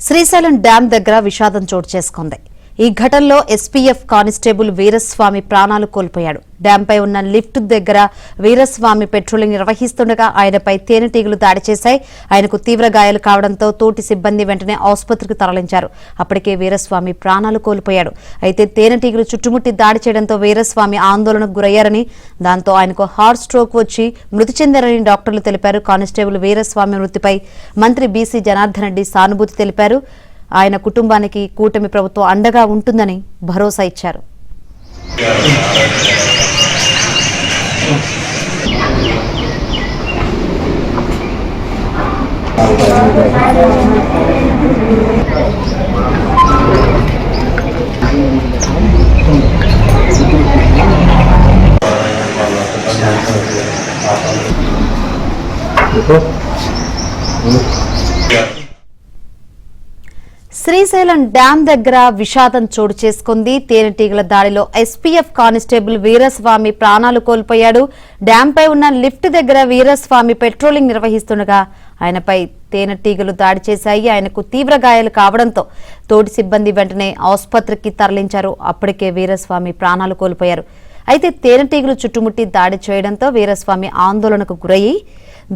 Srisailam dam దగ్గర విషాదం చోటు చేసుకుంది. ఈ ఘటనలో ఎస్పీఎఫ్ కానిస్టేబుల్ వీరస్వామి ప్రాణాలు కోల్పోయాడు. డ్యాంపై ఉన్న లిఫ్ట్ దగ్గర వీరస్వామి పెట్రోలింగ్ నిర్వహిస్తుండగా ఆయనపై తేనెటీగలు దాడి చేశాయి. ఆయనకు తీవ్ర గాయాలు కావడంతో తోటి సిబ్బంది వెంటనే ఆసుపత్రికి తరలించారు. అప్పటికే వీరస్వామి ప్రాణాలు కోల్పోయాడు. అయితే తేనెటీగలు చుట్టుముట్టి దాడి చేయడంతో వీరస్వామి ఆందోళనకు గురయ్యారని, దాంతో ఆయనకు హార్ట్ స్ట్రోక్ వచ్చి మృతి చెందారని డాక్టర్లు తెలిపారు. కానిస్టేబుల్ వీరస్వామి మృతిపై మంత్రి బీసీ జనార్దన్ రెడ్డి సానుభూతి తెలిపారు. ఆయన కుటుంబానికి కూటమి ప్రభుత్వం అండగా ఉంటుందని భరోసా ఇచ్చారు. శ్రీశైలం డ్యాం దగ్గర విషాదం చోటు చేసుకుంది. తేనెటీగల దాడిలో ఎస్పీఎఫ్ కానిస్టేబుల్ వీరస్వామి ప్రాణాలు కోల్పోయాడు. డ్యాంపై ఉన్న లిఫ్ట్ దగ్గర వీరస్వామి పెట్రోలింగ్ నిర్వహిస్తుండగా ఆయనపై తేనెటీగలు దాడి చేశాయి. ఆయనకు తీవ్ర గాయాలు కావడంతో తోటి సిబ్బంది వెంటనే ఆసుపత్రికి తరలించారు. అప్పటికే వీరస్వామి ప్రాణాలు కోల్పోయారు. అయితే తేనెటీగలు చుట్టుముట్టి దాడి చేయడంతో వీరస్వామి ఆందోళనకు గురయ్యి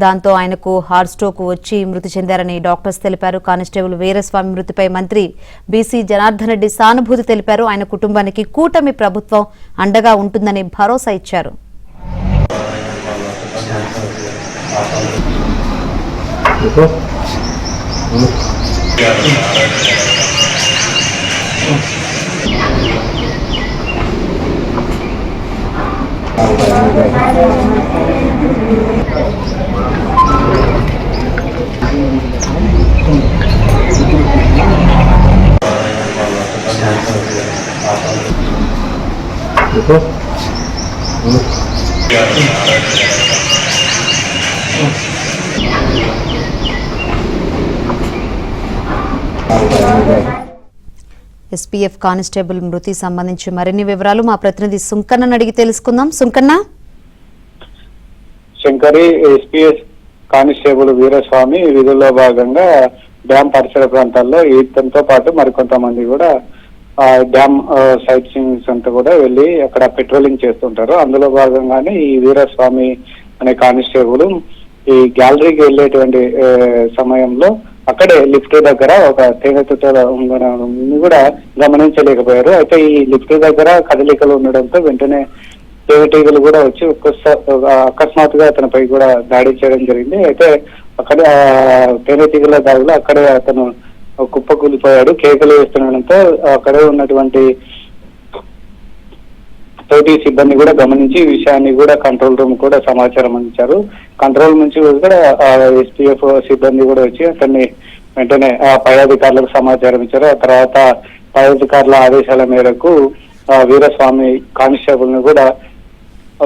దాంతో ఆయనకు హార్ట్ స్ట్రోక్ వచ్చి మృతి చెందారని డాక్టర్స్ తెలిపారు. కానిస్టేబుల్ వీరస్వామి మృతిపై మంత్రి బీసీ జనార్దన్ రెడ్డి సానుభూతి తెలిపారు. ఆయన కుటుంబానికి కూటమి ప్రభుత్వం అండగా ఉంటుందని భరోసా ఇచ్చారు. ఎస్పీఎఫ్ కానిస్టేబుల్ మృతి సంబంధించి మరిన్ని వివరాలు మా ప్రతినిధి సుంకన్న అడిగి తెలుసుకుందాం. సుంకన్న. శంకరి, ఎస్పీఎఫ్ కానిస్టేబుల్ వీరస్వామి విధుల్లో భాగంగా డ్యాం పరిసర ప్రాంతాల్లో ఈతతో పాటు మరికొంతమంది కూడా డ్యామ్ సైట్ సీయింగ్స్ అంతా కూడా వెళ్ళి అక్కడ పెట్రోలింగ్ చేస్తుంటారు. అందులో భాగంగానే ఈ వీరస్వామి అనే కానిస్టేబుల్ ఈ గ్యాలరీకి వెళ్ళేటువంటి సమయంలో అక్కడే లిఫ్ట్ దగ్గర ఒక తేనెటీగ కూడా గమనించలేకపోయారు. అయితే ఈ లిఫ్ట్ దగ్గర కదలికలు ఉండడంతో వెంటనే తేనెటీగలు కూడా వచ్చి అకస్మాత్తుగా అతనిపై కూడా దాడి చేయడం జరిగింది. అయితే అక్కడే తేనెటీగల దాడిలో అక్కడే అతను కుప్పకూలిపోయాడు. కేకలు వేస్తుండడంతో అక్కడే ఉన్నటువంటి తోటి సిబ్బంది కూడా గమనించి ఈ విషయాన్ని కూడా కంట్రోల్ రూమ్ కూడా సమాచారం అందించారు. కంట్రోల్ నుంచి కూడా ఎస్పీఎఫ్ సిబ్బంది కూడా వచ్చి అతన్ని వెంటనే పై అధికారులకు సమాచారం ఇచ్చారు. ఆ తర్వాత పై అధికారుల ఆదేశాల మేరకు వీరస్వామి కానిస్టేబుల్ ను కూడా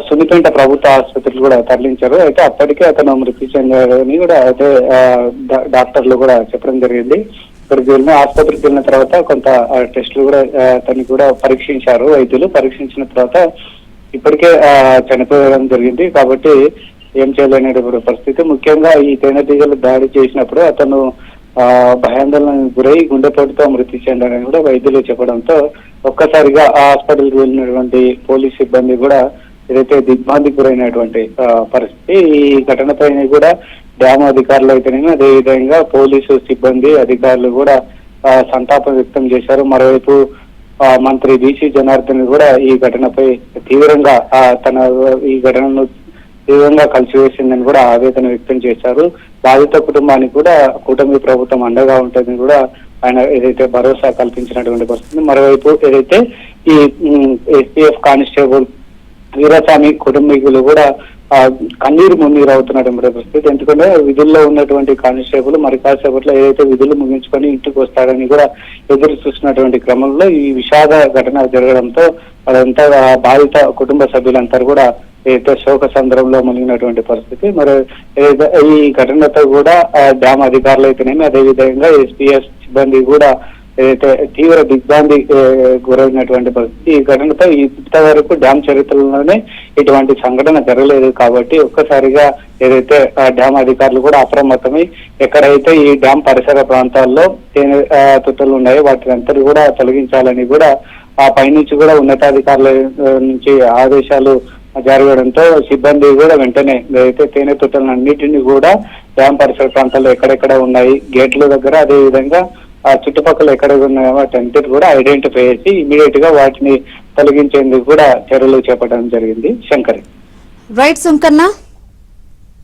సున్నిపేట ప్రభుత్వ ఆసుపత్రికి కూడా తరలించారు. అయితే అప్పటికే అతను మృతి చెందారని కూడా అయితే డాక్టర్లు కూడా చెప్పడం జరిగింది. ఇక్కడికి వెళ్ళిన ఆసుపత్రికి వెళ్ళిన తర్వాత కొంత టెస్టులు కూడా అతన్ని కూడా పరీక్షించారు వైద్యులు. పరీక్షించిన తర్వాత ఇప్పటికే చనిపోవడం జరిగింది. కాబట్టి ఏం చేయలేనటువంటి పరిస్థితి. ముఖ్యంగా ఈ తేనెటీగలు దాడి చేసినప్పుడు అతను భయాందోళనకు గురై గుండెపోటుతో మృతి చెందారని కూడా వైద్యులు చెప్పడంతో ఒక్కసారిగా ఆ హాస్పిటల్కి వెళ్ళినటువంటి పోలీస్ సిబ్బంది కూడా ఏదైతే దిగ్భ్రాంతికి గురైనటువంటి పరిస్థితి. ఈ ఘటనపైన కూడా డ్యామ్ అధికారులు అయితేనేమి అదేవిధంగా పోలీసు సిబ్బంది అధికారులు కూడా సంతాపం వ్యక్తం చేశారు. మరోవైపు మంత్రి బీసీ జనార్దన్ కూడా ఈ ఘటనపై తీవ్రంగా ఈ ఘటనను తీవ్రంగా కలిసివేసిందని కూడా ఆవేదన వ్యక్తం చేశారు. బాధిత కుటుంబానికి కూడా కూటమి ప్రభుత్వం అండగా ఉంటుందని కూడా ఆయన ఏదైతే భరోసా కల్పించినటువంటి పరిస్థితి. మరోవైపు ఏదైతే ఈ ఎస్పీఎఫ్ కానిస్టేబుల్ వీరస్వామి కుటుంబీకులు కూడా కన్నీరు మున్నీరు అవుతున్నటువంటి పరిస్థితి. ఎందుకంటే విధుల్లో ఉన్నటువంటి కానిస్టేబుల్ మరి కాసేపట్లో ఏదైతే విధులు ముగించుకొని ఇంటికి వస్తాడని కూడా ఎదురు చూస్తున్నటువంటి క్రమంలో ఈ విషాద ఘటన జరగడంతో అదంతా బాధిత కుటుంబ సభ్యులంతా కూడా ఏదైతే శోక సందర్భంలో మునిగినటువంటి పరిస్థితి. మరి ఈ ఘటనతో కూడా డ్యామ్ అధికారులు అయితేనేమి అదేవిధంగా ఎస్పీఎస్ సిబ్బంది కూడా ఏదైతే తీవ్ర దిగ్భ్రాంతి గురైనటువంటి పరిస్థితి. ఈ ఘటనపై ఇంతవరకు డ్యామ్ చరిత్రలోనే ఇటువంటి సంఘటన జరగలేదు కాబట్టి ఒక్కసారిగా ఏదైతే డ్యామ్ అధికారులు కూడా అప్రమత్తమై ఎక్కడైతే ఈ డ్యామ్ పరిసర ప్రాంతాల్లో తేనె తుట్టలు ఉన్నాయో వాటిని అంతా కూడా తొలగించాలని కూడా ఆ పైనుంచి కూడా ఉన్నతాధికారుల నుంచి ఆదేశాలు జరగడంతో సిబ్బంది కూడా వెంటనే ఏదైతే తేనె తుట్టలన్నిటిని కూడా డ్యామ్ పరిసర ప్రాంతాల్లో ఎక్కడెక్కడ ఉన్నాయి గేట్ల దగ్గర, అదే విధంగా ఆ చుట్టుపక్కల ఎక్కడ ఉన్నాయో వాటి కూడా ఐడెంటిఫై చేసి ఇమీడియట్ గా వాటిని తొలగించేందుకు కూడా చర్యలు చేపట్టడం జరిగింది. శంకర్. రైట్ సుంకన్న.